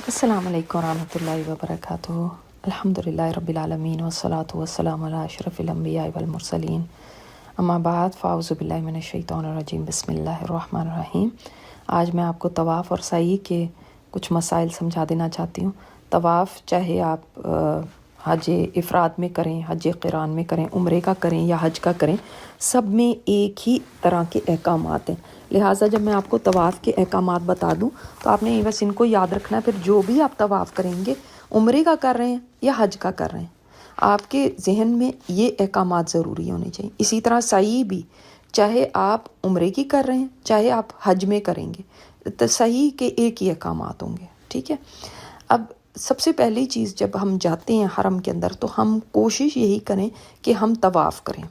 अस्सलाम वालेकुम रहमतुल्लाहि व बरकातुहू। अल्हम्दुलिल्लाहि रब्बिल आलमीन वस्सलातु वस्सलामु अला अशरफिल अंबिया वल मुरसलीन। अम्मा बाद फ़ाऊज़ु बिल्लाहि मिनश शैतानिर रजीम। बिस्मिल्लाहिर रहमानिर रहीम। आज मैं आपको तवाफ़ और सई के कुछ मसाइल समझा देना चाहती हूँ। तवाफ़ चाहे आप हज इफ़राद में करें, हज क़िरान में करें, उम्रे का करें या हज का करें, सब में एक ही तरह के अहकामात हैं। लिहाजा जब मैं आपको तवाफ़ के अहकामात बता दूं तो आपने बस इनको याद रखना है। फिर जो भी आप तवाफ़ करेंगे, उम्रे का कर रहे हैं या हज का कर रहे हैं, आपके जहन में ये अहकामात ज़रूरी होने चाहिए। इसी तरह सई भी, चाहे आप उम्रे की कर रहे हैं चाहे आप हज में करेंगे, तो सही के एक ही अहकामात होंगे। ठीक है। अब सबसे पहली चीज़, जब हम जाते हैं हरम के अंदर तो हम कोशिश यही करें कि हम तवाफ़ करें।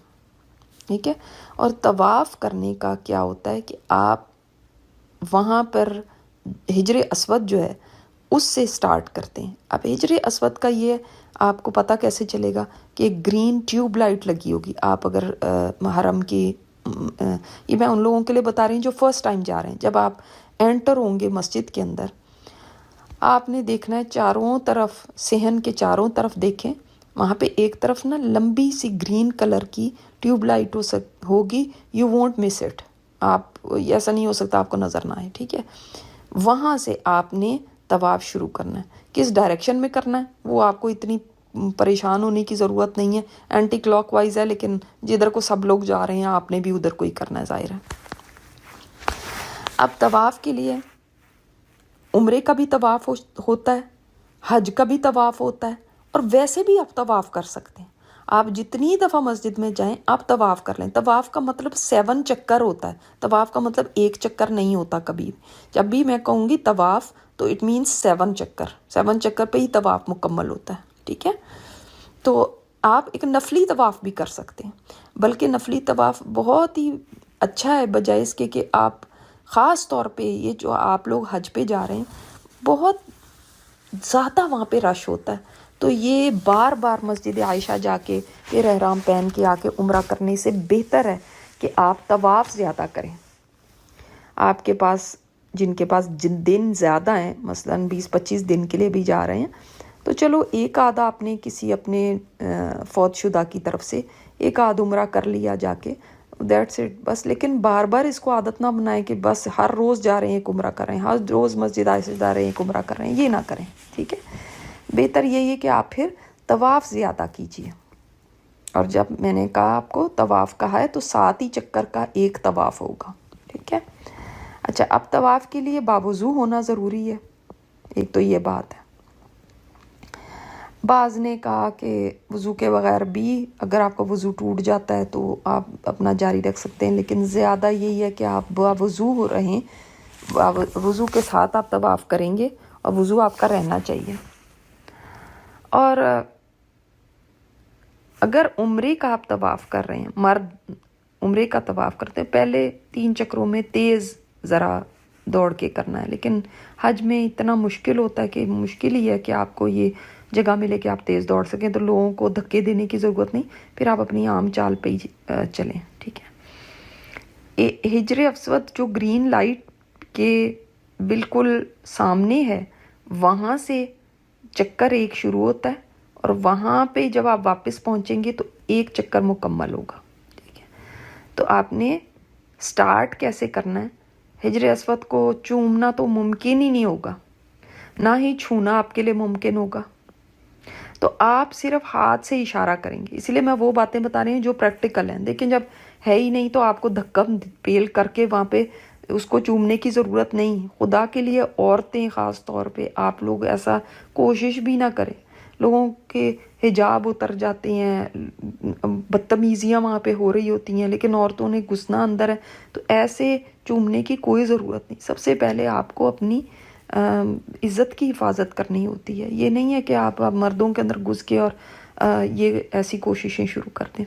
ठीक है। और तवाफ़ करने का क्या होता है कि आप वहाँ पर हिजर अस्वद जो है उससे स्टार्ट करते हैं। अब हिजर अस्वद का ये आपको पता कैसे चलेगा कि एक ग्रीन ट्यूब लाइट लगी होगी। आप अगर हरम की ये मैं उन लोगों के लिए बता रही हूँ जो फर्स्ट टाइम जा रहे हैं। जब आप एंटर होंगे मस्जिद के अंदर, आपने देखना है चारों तरफ, सेहन के चारों तरफ देखें, वहाँ पे एक तरफ ना लंबी सी ग्रीन कलर की ट्यूब लाइट होगी। You won't miss it. आप ऐसा नहीं हो सकता आपको नज़र ना आए। ठीक है। वहाँ से आपने तवाफ़ शुरू करना है। किस डायरेक्शन में करना है वो आपको इतनी परेशान होने की ज़रूरत नहीं है। एंटी क्लॉकवाइज है, लेकिन जिधर को सब लोग जा रहे हैं आपने भी उधर को ही करना है, ज़ाहिर है। अब तवाफ़ के लिए उम्रे का भी तवाफ़ होता है, हज का भी तवाफ़ होता है, और वैसे भी आप तवाफ़ कर सकते हैं। आप जितनी दफ़ा मस्जिद में जाएं आप तवाफ़ कर लें। तवाफ़ का मतलब 7 चक्कर होता है। तवाफ़ का मतलब एक चक्कर नहीं होता कभी भी। जब भी मैं कहूँगी तवाफ़ तो इट मीन्स 7 चक्कर। 7 चक्कर पे ही तवाफ़ मुकम्मल होता है। ठीक है। तो आप एक नफली तवाफ़ भी कर सकते हैं, बल्कि नफली तवाफ़ बहुत ही अच्छा है, बजाय इसके कि आप ख़ास तौर पे ये जो आप लोग हज पे जा रहे हैं, बहुत ज़्यादा वहाँ पे रश होता है। तो ये बार बार मस्जिद आयशा जाके फिर एहराम पहन के आके उम्रा करने से बेहतर है कि आप तवाफ़ ज़्यादा करें। आपके पास, जिनके पास जिन दिन ज़्यादा हैं, मसलन 20-25 दिन के लिए भी जा रहे हैं, तो चलो एक आधा आपने किसी अपने फौतशुदा की तरफ से एक आध उम्रा कर लिया जाके, दैट्स इट बस। लेकिन बार बार इसको आदत ना बनाएं कि बस हर रोज़ जा रहे हैं एक उम्रा कर रहे हैं, हर रोज़ मस्जिद आयशा जा रहे हैं एक उम्रा कर रहे हैं, ये ना करें। ठीक है। बेहतर यही है कि आप फिर तवाफ़ ज़्यादा कीजिए। और जब मैंने कहा आपको तवाफ़ कहा है तो 7 ही चक्कर का एक तवाफ़ होगा। ठीक है। अच्छा, अब तवाफ़ के लिए बावुज़ू होना ज़रूरी है, एक तो ये बात है। बाज़ ने कहा कि वज़ू के बगैर भी अगर आपका वज़ू टूट जाता है तो आप अपना जारी रख सकते हैं, लेकिन ज़्यादा यही है कि आप बावुज़ू हो रहें, वज़ू के साथ आप तवाफ़ करेंगे और वज़ू आपका रहना चाहिए। और अगर उम्रे का आप तवाफ़ कर रहे हैं, मर्द उम्रे का तवाफ़ करते हैं, पहले 3 चक्रों में तेज़ ज़रा दौड़ के करना है, लेकिन हज में इतना मुश्किल होता है कि मुश्किल ही है कि आपको ये जगह मिले कि आप तेज़ दौड़ सकें। तो लोगों को धक्के देने की ज़रूरत नहीं, फिर आप अपनी आम चाल पे ही चलें। ठीक है। हिजर अस्वद जो ग्रीन लाइट के बिल्कुल सामने है, वहाँ से चक्कर एक शुरू होता है और वहाँ पे जब आप वापस पहुँचेंगे तो एक चक्कर मुकम्मल होगा। ठीक है। तो आपने स्टार्ट कैसे करना है? हिजर अस्वद को चूमना तो मुमकिन ही नहीं होगा, ना ही छूना आपके लिए मुमकिन होगा। तो आप सिर्फ हाथ से इशारा करेंगे। इसलिए मैं वो बातें बता रही हूँ जो प्रैक्टिकल हैं। लेकिन जब है ही नहीं तो आपको धक्का पेल करके वहाँ पे उसको चूमने की ज़रूरत नहीं। खुदा के लिए औरतें ख़ास तौर पे आप लोग ऐसा कोशिश भी ना करें। लोगों के हिजाब उतर जाते हैं, बदतमीज़ियाँ वहाँ पे हो रही होती हैं, लेकिन औरतों ने घुसना अंदर है, तो ऐसे चूमने की कोई ज़रूरत नहीं। सबसे पहले आपको अपनी इज़्ज़त की हिफाजत करनी होती है। ये नहीं है कि आप मर्दों के अंदर घुस के और ये ऐसी कोशिशें शुरू कर दें।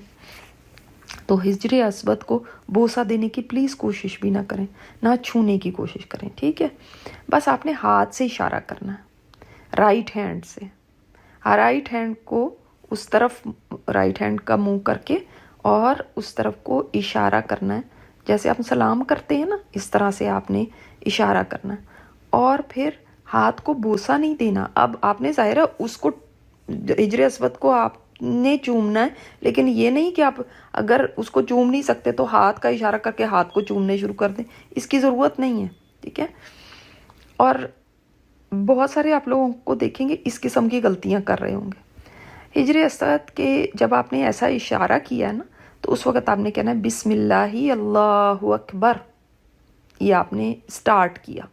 तो हिजर अस्वद को बोसा देने की प्लीज़ कोशिश भी ना करें, ना छूने की कोशिश करें। ठीक है। बस आपने हाथ से इशारा करना है, राइट हैंड से। राइट हैंड को उस तरफ, राइट हैंड का मुंह करके और उस तरफ को इशारा करना है, जैसे आप सलाम करते हैं ना, इस तरह से आपने इशारा करना है। और फिर हाथ को बोसा नहीं देना। अब आपने ज़ाहिर है उसको हिजर अस्वद को आपने चूमना है, लेकिन ये नहीं कि आप अगर उसको चूम नहीं सकते तो हाथ का इशारा करके हाथ को चूमने शुरू कर दें, इसकी ज़रूरत नहीं है, ठीक है। और बहुत सारे आप लोगों को देखेंगे इस किस्म की गलतियां कर रहे होंगे। हिजर अस्वद के जब आपने ऐसा इशारा किया है ना, तो उस वक़्त आपने कहना है बिस्मिल्लाहि अल्लाहु अकबर, ये आपने स्टार्ट किया।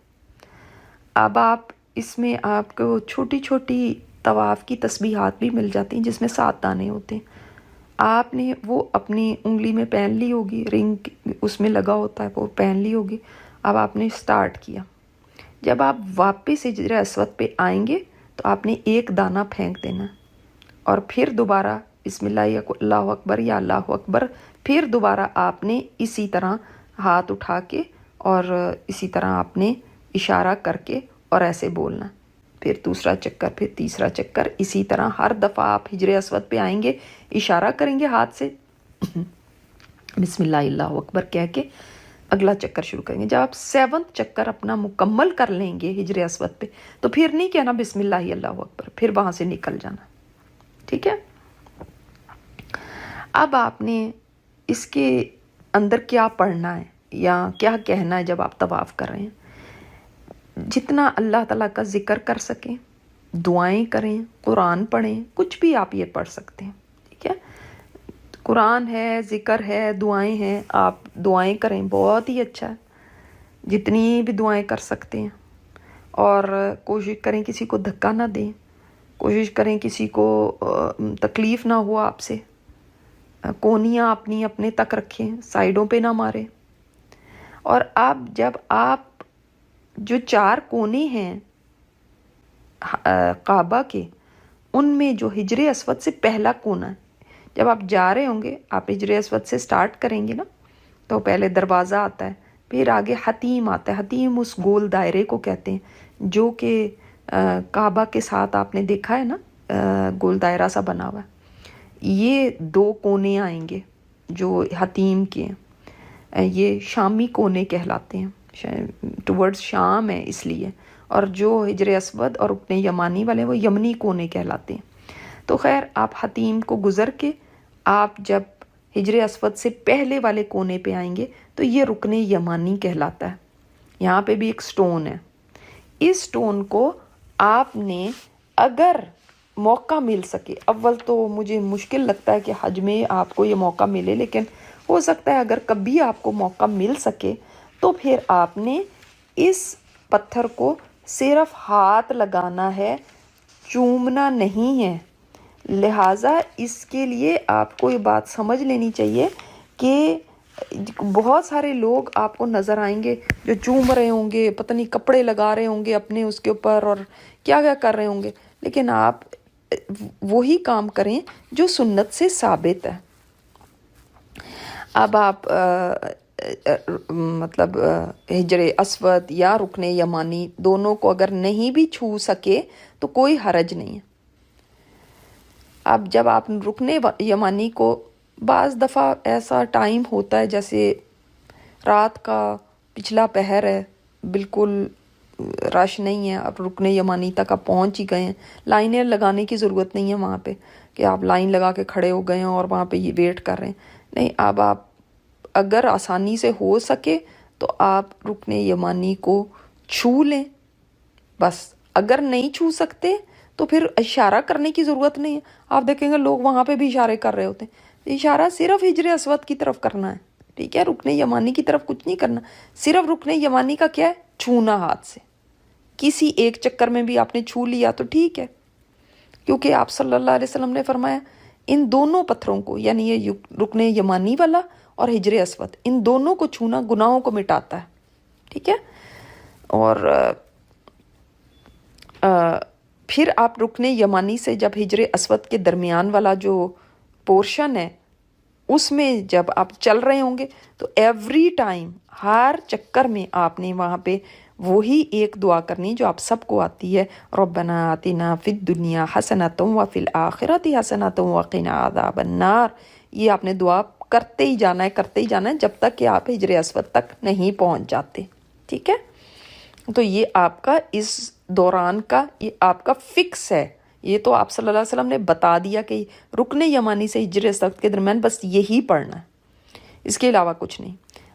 अब आप इसमें आपको छोटी छोटी तवाफ़ की तस्बीहात भी मिल जाती हैं जिसमें 7 दाने होते हैं। आपने वो अपनी उंगली में पहन ली होगी, रिंग उसमें लगा होता है वो पहन ली होगी। अब आपने स्टार्ट किया। जब आप वापस हिजर अस्वद पे आएंगे तो आपने एक दाना फेंक देना और फिर दोबारा बिस्मिल्लाह अल्लाहु अकबर या अल्लाहु अकबर, फिर दोबारा आपने इसी तरह हाथ उठा के और इसी तरह आपने इशारा करके और ऐसे बोलना। फिर दूसरा चक्कर, फिर तीसरा चक्कर, इसी तरह हर दफ़ा आप हिजर अस्वद पे आएंगे, इशारा करेंगे हाथ से बिस्मिल्लाह अल्लाहु अकबर कह के अगला चक्कर शुरू करेंगे। जब आप 7वां चक्कर अपना मुकम्मल कर लेंगे हिजर अस्वद पे, तो फिर नहीं कहना बिस्मिल्लाह अल्लाहु अकबर, फिर वहाँ से निकल जाना, ठीक है। अब आपने इसके अंदर क्या पढ़ना है या क्या कहना है जब आप तवाफ़ कर रहे हैं, जितना अल्लाह ताला का ज़िक्र कर सकें, दुआएं करें, कुरान पढ़ें, कुछ भी आप ये पढ़ सकते हैं, ठीक है। कुरान है, ज़िक्र है, दुआएं हैं, आप दुआएं करें, बहुत ही अच्छा है, जितनी भी दुआएं कर सकते हैं। और कोशिश करें किसी को धक्का ना दें, कोशिश करें किसी को तकलीफ़ ना हो आपसे, कोनियाँ अपनी अपने तक रखें, साइडों पे ना मारें। और आप जब आप जो 4 कोने हैं काबा के, उनमें जो हिजर अस्वद से पहला कोना है, जब आप जा रहे होंगे, आप हिजर अस्वद से स्टार्ट करेंगे ना, तो पहले दरवाज़ा आता है, फिर आगे हतीम आता है। हतीम उस गोल दायरे को कहते हैं जो कि काबा के साथ आपने देखा है ना, गोल दायरा सा बना हुआ है। ये 2 कोने आएंगे जो हतीम के हैं, ये शामी कोने कहलाते हैं, टुवर्ड्स शाम है इसलिए। और जो हिजर अस्वद और रुकने यमानी वाले वो यमनी कोने कहलाते हैं। तो खैर आप हतीम को गुज़र के आप जब हिजर अस्वद से पहले वाले कोने पे आएंगे तो ये रुकने यमानी कहलाता है। यहाँ पे भी एक स्टोन है, इस स्टोन को आपने अगर मौका मिल सके, अव्वल तो मुझे मुश्किल लगता है कि हज में आपको ये मौका मिले, लेकिन हो सकता है अगर कभी आपको मौका मिल सके तो फिर आपने इस पत्थर को सिर्फ हाथ लगाना है, चूमना नहीं है। लिहाजा इसके लिए आपको ये बात समझ लेनी चाहिए कि बहुत सारे लोग आपको नज़र आएंगे जो चूम रहे होंगे, पता नहीं कपड़े लगा रहे होंगे अपने उसके ऊपर और क्या क्या कर रहे होंगे, लेकिन आप वही काम करें जो सुन्नत से साबित है। अब आप मतलब हिजर अस्वद या रुकने यमानी दोनों को अगर नहीं भी छू सके तो कोई हरज नहीं है। अब जब आप रुकने यमानी को, बाज़ दफ़ा ऐसा टाइम होता है जैसे रात का पिछला पहर है, बिल्कुल रश नहीं है, अब रुकने यमानी तक आप पहुंच ही गए हैं, लाइनें लगाने की ज़रूरत नहीं है वहाँ पे कि आप लाइन लगा के खड़े हो गए हैं और वहाँ पे ये वेट कर रहे हैं, नहीं। अब आप अगर आसानी से हो सके तो आप रुकने यमानी को छू लें बस। अगर नहीं छू सकते तो फिर इशारा करने की ज़रूरत नहीं है। आप देखेंगे लोग वहाँ पे भी इशारे कर रहे होते हैं, इशारा सिर्फ हिजर अस्वद की तरफ करना है, ठीक है, रुकने यमानी की तरफ कुछ नहीं करना। सिर्फ रुकने यमानी का क्या है, छूना हाथ से। किसी एक चक्कर में भी आपने छू लिया तो ठीक है, क्योंकि आप सल्लल्लाहु अलैहि वसल्लम ने फरमाया इन दोनों पत्थरों को, यानी ये रुकने यमानी वाला और हिजर अस्वद, इन दोनों को छूना गुनाहों को मिटाता है, ठीक है। और फिर आप रुकने यमानी से जब हिजर अस्वद के दरमियान वाला जो पोर्शन है उसमें जब आप चल रहे होंगे तो एवरी टाइम, हर चक्कर में आपने वहाँ पे वही एक दुआ करनी जो आप सबको आती है, रब्बना आतिना फिद दुनिया हसनतुम व फिल आखिरति हसनतुम व क़िना अज़ाबन्नार। ये आपने दुआ करते ही जाना है, करते ही जाना है जब तक कि आप हिजर अस्वद तक नहीं पहुँच जाते, ठीक है। تو یہ آپ کا اس دوران کا یہ آپ کا فکس ہے. یہ تو آپ صلی اللہ علیہ وسلم نے بتا دیا کہ رکن یمانی سے حجر اسود کے درمیان بس یہی پڑھنا ہے، اس کے علاوہ کچھ نہیں.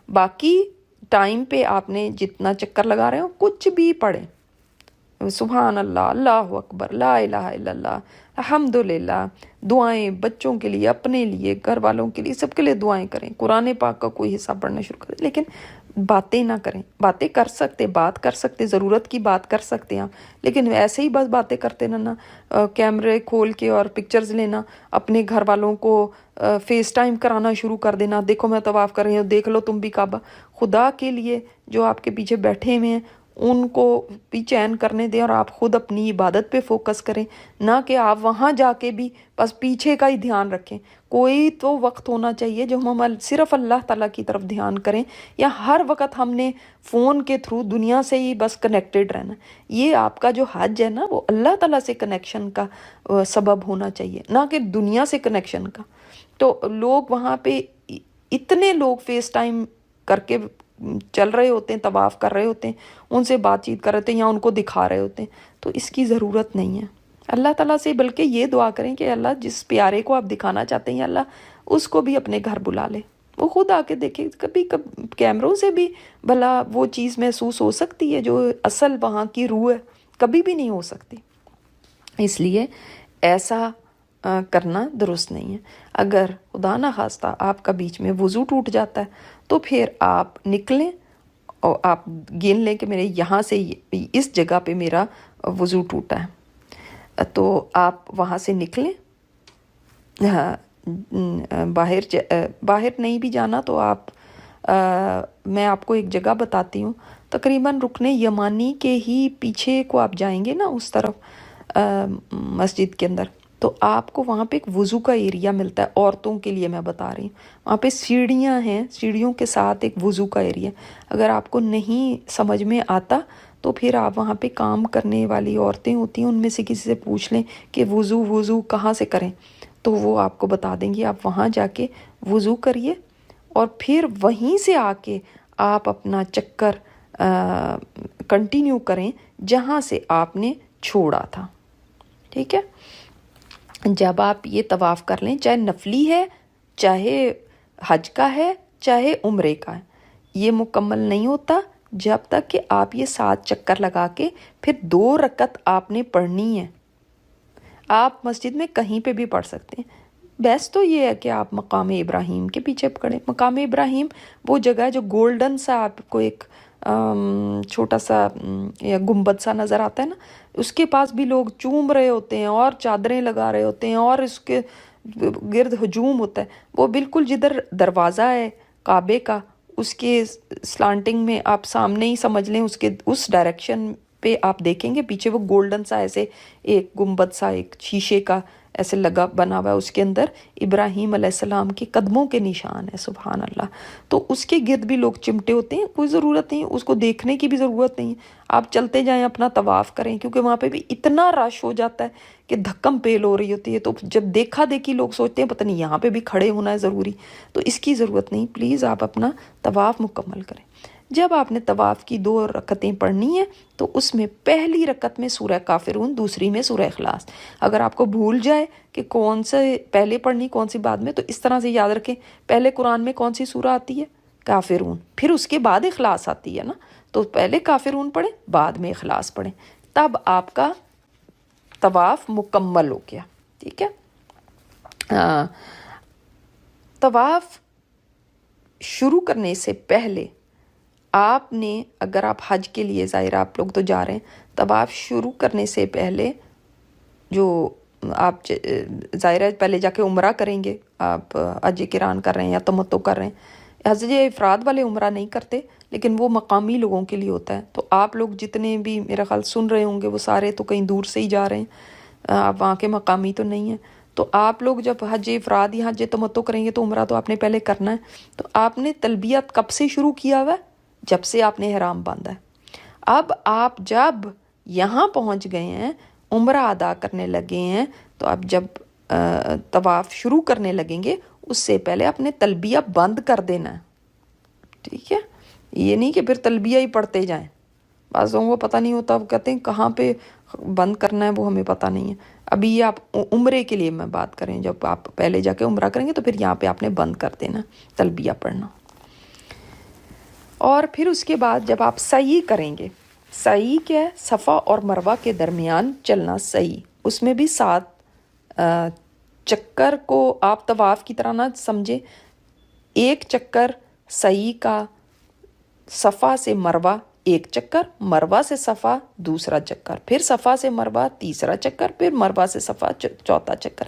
باقی ٹائم پہ آپ نے جتنا چکر لگا رہے ہو کچھ بھی پڑھیں، سبحان اللہ، اللہ اکبر، لا الہ الا اللہ، الحمدللہ، دعائیں بچوں کے لیے، اپنے لیے، گھر والوں کے لیے، سب کے لیے دعائیں کریں. قرآن پاک کا کوئی حصہ پڑھنا شروع کریں، لیکن باتیں نہ کریں. باتیں کر سکتے، بات کر سکتے، ضرورت کی بات کر سکتے ہیں آپ، لیکن ایسے ہی بس باتیں کرتے رہنا، کیمرے کھول کے اور پکچرز لینا، اپنے گھر والوں کو فیس ٹائم کرانا شروع کر دینا، دیکھو میں طواف کر رہی ہوں، دیکھ لو تم بھی کعبہ. خدا کے لیے جو آپ کے پیچھے بیٹھے ہوئے ہیں ان کو بھی چین کرنے دیں اور آپ خود اپنی عبادت پہ فوکس کریں، نہ کہ آپ وہاں جا کے بھی بس پیچھے کا ہی دھیان رکھیں. کوئی تو وقت ہونا چاہیے جو ہم صرف اللہ تعالیٰ کی طرف دھیان کریں، یا ہر وقت ہم نے فون کے تھرو دنیا سے ہی بس کنیکٹڈ رہنا. یہ آپ کا جو حج ہے نا وہ اللہ تعالیٰ سے کنیکشن کا سبب ہونا چاہیے، نہ کہ دنیا سے کنیکشن کا. تو لوگ وہاں پہ اتنے لوگ فیس ٹائم کر کے چل رہے ہوتے ہیں، طواف کر رہے ہوتے ہیں، ان سے بات چیت کر رہے ہوتے ہیں یا ان کو دکھا رہے ہوتے ہیں، تو اس کی ضرورت نہیں ہے. اللہ تعالیٰ سے بلکہ یہ دعا کریں کہ اللہ جس پیارے کو آپ دکھانا چاہتے ہیں اللہ اس کو بھی اپنے گھر بلا لے، وہ خود آ کے دیکھے. کبھی کیمروں سے بھی بھلا وہ چیز محسوس ہو سکتی ہے جو اصل وہاں کی روح ہے؟ کبھی بھی نہیں ہو سکتی. اس لیے ایسا کرنا درست نہیں ہے. اگر خدا نہ خواستہ آپ کا بیچ میں وضو ٹوٹ جاتا ہے تو پھر آپ نکلیں اور آپ گن لیں کہ میرے یہاں سے اس جگہ پہ میرا وضو ٹوٹا ہے، تو آپ وہاں سے نکلیں. ہاں، باہر نہیں بھی جانا تو آپ میں آپ کو ایک جگہ بتاتی ہوں، تقریباً رکن یمانی کے ہی پیچھے کو آپ جائیں گے نا اس طرف مسجد کے اندر، تو آپ کو وہاں پہ ایک وضو کا ایریا ملتا ہے. عورتوں کے لیے میں بتا رہی ہوں، وہاں پہ سیڑھیاں ہیں، سیڑھیوں کے ساتھ ایک وضو کا ایریا. اگر آپ کو نہیں سمجھ میں آتا تو پھر آپ وہاں پہ کام کرنے والی عورتیں ہوتی ہیں، ان میں سے کسی سے پوچھ لیں کہ وضو کہاں سے کریں، تو وہ آپ کو بتا دیں گی. آپ وہاں جا کے وضو کریے اور پھر وہیں سے آ کے آپ اپنا چکر کنٹینیو کریں جہاں سے آپ نے چھوڑا تھا. ٹھیک ہے؟ جب آپ یہ طواف کر لیں، چاہے نفلی ہے، چاہے حج کا ہے، چاہے عمرے کا ہے، یہ مکمل نہیں ہوتا جب تک کہ آپ یہ 7 چکر لگا کے پھر 2 رکعت آپ نے پڑھنی ہے. آپ مسجد میں کہیں پہ بھی پڑھ سکتے ہیں. بیسٹ تو یہ ہے کہ آپ مقام ابراہیم کے پیچھے پڑھیں. مقام ابراہیم وہ جگہ ہے جو گولڈن سا آپ کو ایک چھوٹا سا یا گنبد سا نظر آتا ہے نا، اس کے پاس بھی لوگ چوم رہے ہوتے ہیں اور چادریں لگا رہے ہوتے ہیں اور اس کے گرد ہجوم ہوتا ہے. وہ بالکل جدھر دروازہ ہے کعبے کا، اس کے سلانٹنگ میں آپ سامنے ہی سمجھ لیں، اس کے اس ڈائریکشن پہ آپ دیکھیں گے پیچھے وہ گولڈن سا ایسے ایک گنبد سا ایک شیشے کا ایسے لگا بنا ہوا ہے، اس کے اندر ابراہیم علیہ السلام کے قدموں کے نشان ہے. سبحان اللہ. تو اس کے گرد بھی لوگ چمٹے ہوتے ہیں. کوئی ضرورت نہیں، اس کو دیکھنے کی بھی ضرورت نہیں ہے، آپ چلتے جائیں اپنا طواف کریں، کیونکہ وہاں پہ بھی اتنا رش ہو جاتا ہے کہ دھکم پیل ہو رہی ہوتی ہے. تو جب دیکھا دیکھی لوگ سوچتے ہیں پتہ نہیں یہاں پہ بھی کھڑے ہونا ہے ضروری، تو اس کی ضرورت نہیں. پلیز آپ اپنا طواف مکمل کریں. جب آپ نے طواف کی 2 رکعتیں پڑھنی ہیں تو اس میں پہلی رکعت میں سورہ کافرون، دوسری میں سورہ اخلاص. اگر آپ کو بھول جائے کہ کون سے پہلے پڑھنی کون سی بعد میں، تو اس طرح سے یاد رکھیں، پہلے قرآن میں کون سی سورہ آتی ہے؟ کافرون. پھر اس کے بعد اخلاص آتی ہے نا، تو پہلے کافرون پڑھیں، بعد میں اخلاص پڑھیں، تب آپ کا طواف مکمل ہو گیا. ٹھیک ہے؟ طواف شروع کرنے سے پہلے آپ نے، اگر آپ حج کے لیے ظاہر آپ لوگ تو جا رہے ہیں، طواف شروع کرنے سے پہلے جو آپ ظاہر ہے پہلے جا کے عمرہ کریں گے، آپ حج قران کر رہے ہیں یا تمتع کر رہے ہیں. حج افراد والے عمرہ نہیں کرتے، لیکن وہ مقامی لوگوں کے لیے ہوتا ہے. تو آپ لوگ جتنے بھی میرا خیال سن رہے ہوں گے وہ سارے تو کہیں دور سے ہی جا رہے ہیں، آپ وہاں کے مقامی تو نہیں ہیں. تو آپ لوگ جب حج افراد یا حج تمتع کریں گے تو عمرہ تو آپ نے پہلے کرنا ہے. تو آپ نے تلبیت کب سے شروع کیا ہوا ہے؟ جب سے آپ نے احرام باندھا ہے. اب آپ جب یہاں پہنچ گئے ہیں، عمرہ ادا کرنے لگے ہیں، تو اب جب طواف شروع کرنے لگیں گے اس سے پہلے اپنے تلبیہ بند کر دینا ہے. ٹھیک ہے؟ یہ نہیں کہ پھر تلبیہ ہی پڑھتے جائیں. بعض لوگوں کو پتہ نہیں ہوتا، وہ کہتے ہیں کہاں پہ بند کرنا ہے وہ ہمیں پتہ نہیں ہے۔ ابھی یہ آپ عمرے کے لیے میں بات کریں، جب آپ پہلے جا کے عمرہ کریں گے تو پھر یہاں پہ آپ نے بند کر دینا تلبیہ پڑھنا۔ اور پھر اس کے بعد جب آپ سعی کریں گے، سعی کیا ہے؟ صفا اور مروہ کے درمیان چلنا سعی، اس میں بھی 7 چکر کو آپ طواف کی طرح نہ سمجھیں۔ ایک چکر سعی کا، صفا سے مروہ ایک چکر، مروہ سے صفا دوسرا چکر، پھر صفا سے مروہ تیسرا چکر، پھر مروہ سے صفا چوتھا چکر،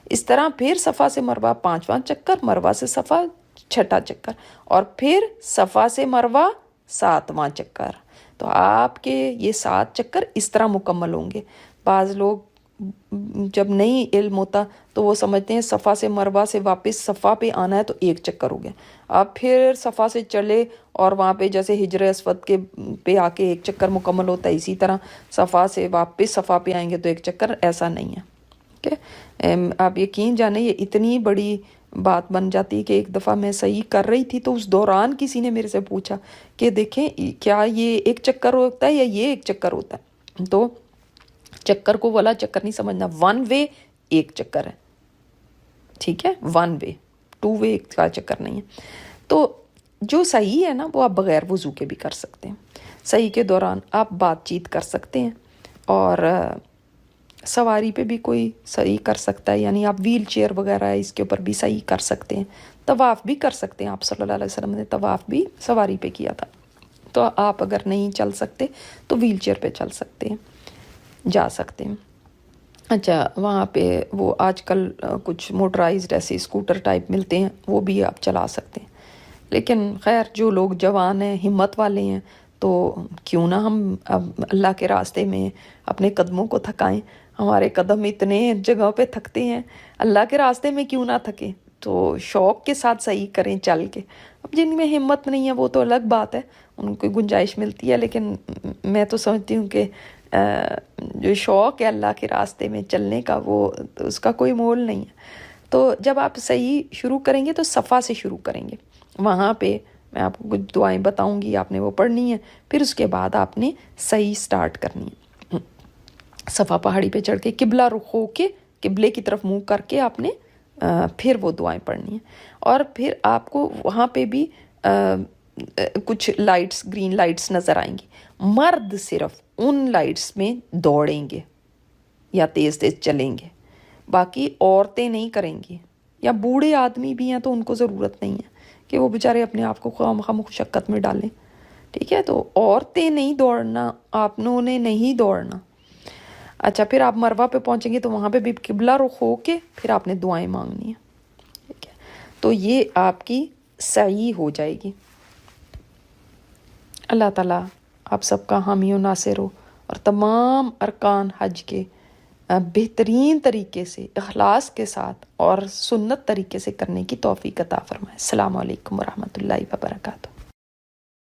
اس طرح پھر صفا سے مروہ 5واں چکر، مروہ سے صفا 6واں چکر، اور پھر صفا سے مروہ 7واں چکر۔ تو آپ کے یہ 7 چکر اس طرح مکمل ہوں گے۔ بعض لوگ جب نہیں علم ہوتا تو وہ سمجھتے ہیں صفا سے مروہ سے واپس صفا پہ آنا ہے تو ایک چکر ہو گیا، آپ پھر صفا سے چلے اور وہاں پہ جیسے حجر اسود کے پہ آ کے ایک چکر مکمل ہوتا ہے، اسی طرح صفا سے واپس صفا پہ آئیں گے تو ایک چکر، ایسا نہیں ہے۔ آپ یقین جانیں یہ اتنی بڑی بات بن جاتی ہے کہ ایک دفعہ میں صحیح کر رہی تھی تو اس دوران کسی نے میرے سے پوچھا کہ دیکھیں کیا یہ ایک چکر ہوتا ہے یا یہ ایک چکر ہوتا ہے، تو چکر کو والا چکر نہیں سمجھنا، 1 وے ایک چکر ہے، ٹھیک ہے، 1 وے، 2 وے کا چکر نہیں ہے۔ تو جو صحیح ہے نا وہ آپ بغیر وضو کے بھی کر سکتے ہیں، صحیح کے دوران آپ بات چیت کر سکتے ہیں، اور سواری پہ بھی کوئی صحیح کر سکتا ہے، یعنی آپ ویل چیئر وغیرہ ہے اس کے اوپر بھی صحیح کر سکتے ہیں، طواف بھی کر سکتے ہیں۔ آپ صلی اللہ علیہ وسلم نے طواف بھی سواری پہ کیا تھا، تو آپ اگر نہیں چل سکتے تو ویل چیئر پہ چل سکتے ہیں، جا سکتے ہیں۔ اچھا، وہاں پہ وہ آج کل کچھ موٹرائزڈ ایسے اسکوٹر ٹائپ ملتے ہیں، وہ بھی آپ چلا سکتے ہیں۔ لیکن خیر جو لوگ جوان ہیں، ہمت والے ہیں، تو کیوں نہ ہم اللہ کے راستے میں اپنے قدموں کو تھکائیں۔ ہمارے قدم اتنے جگہوں پہ تھکتے ہیں، اللہ کے راستے میں کیوں نہ تھکیں، تو شوق کے ساتھ صحیح کریں چل کے۔ اب جن میں ہمت نہیں ہے وہ تو الگ بات ہے، ان کو گنجائش ملتی ہے، لیکن میں تو سمجھتی ہوں کہ جو شوق ہے اللہ کے راستے میں چلنے کا، وہ اس کا کوئی مول نہیں ہے۔ تو جب آپ صحیح شروع کریں گے تو صفا سے شروع کریں گے، وہاں پہ میں آپ کو کچھ دعائیں بتاؤں گی، آپ نے وہ پڑھنی ہے، پھر اس کے بعد آپ نے صحیح سٹارٹ کرنی ہے۔ صفا پہاڑی پہ چڑھ کے قبلہ رخ ہو کے قبلے کی طرف منہ کر کے آپ نے پھر وہ دعائیں پڑھنی ہیں، اور پھر آپ کو وہاں پہ بھی کچھ لائٹس، گرین لائٹس نظر آئیں گی۔ مرد صرف ان لائٹس میں دوڑیں گے یا تیز تیز چلیں گے، باقی عورتیں نہیں کریں گی، یا بوڑھے آدمی بھی ہیں تو ان کو ضرورت نہیں ہے کہ وہ بیچارے اپنے آپ کو خواہ مشقت میں ڈالیں، ٹھیک ہے۔ تو عورتیں نہیں دوڑنا، آپ نے نہیں دوڑنا۔ اچھا، پھر آپ مروہ پہ پہنچیں گے تو وہاں پہ بھی قبلہ رخ ہو کے پھر آپ نے دعائیں مانگنی ہیں، ٹھیک ہے۔ تو یہ آپ کی سعی ہو جائے گی۔ اللہ تعالیٰ آپ سب کا حامی و ناصر ہو، اور تمام ارکان حج کے بہترین طریقے سے، اخلاص کے ساتھ اور سنت طریقے سے کرنے کی توفیق عطا فرمائے۔ السلام علیکم ورحمۃ اللہ وبرکاتہ۔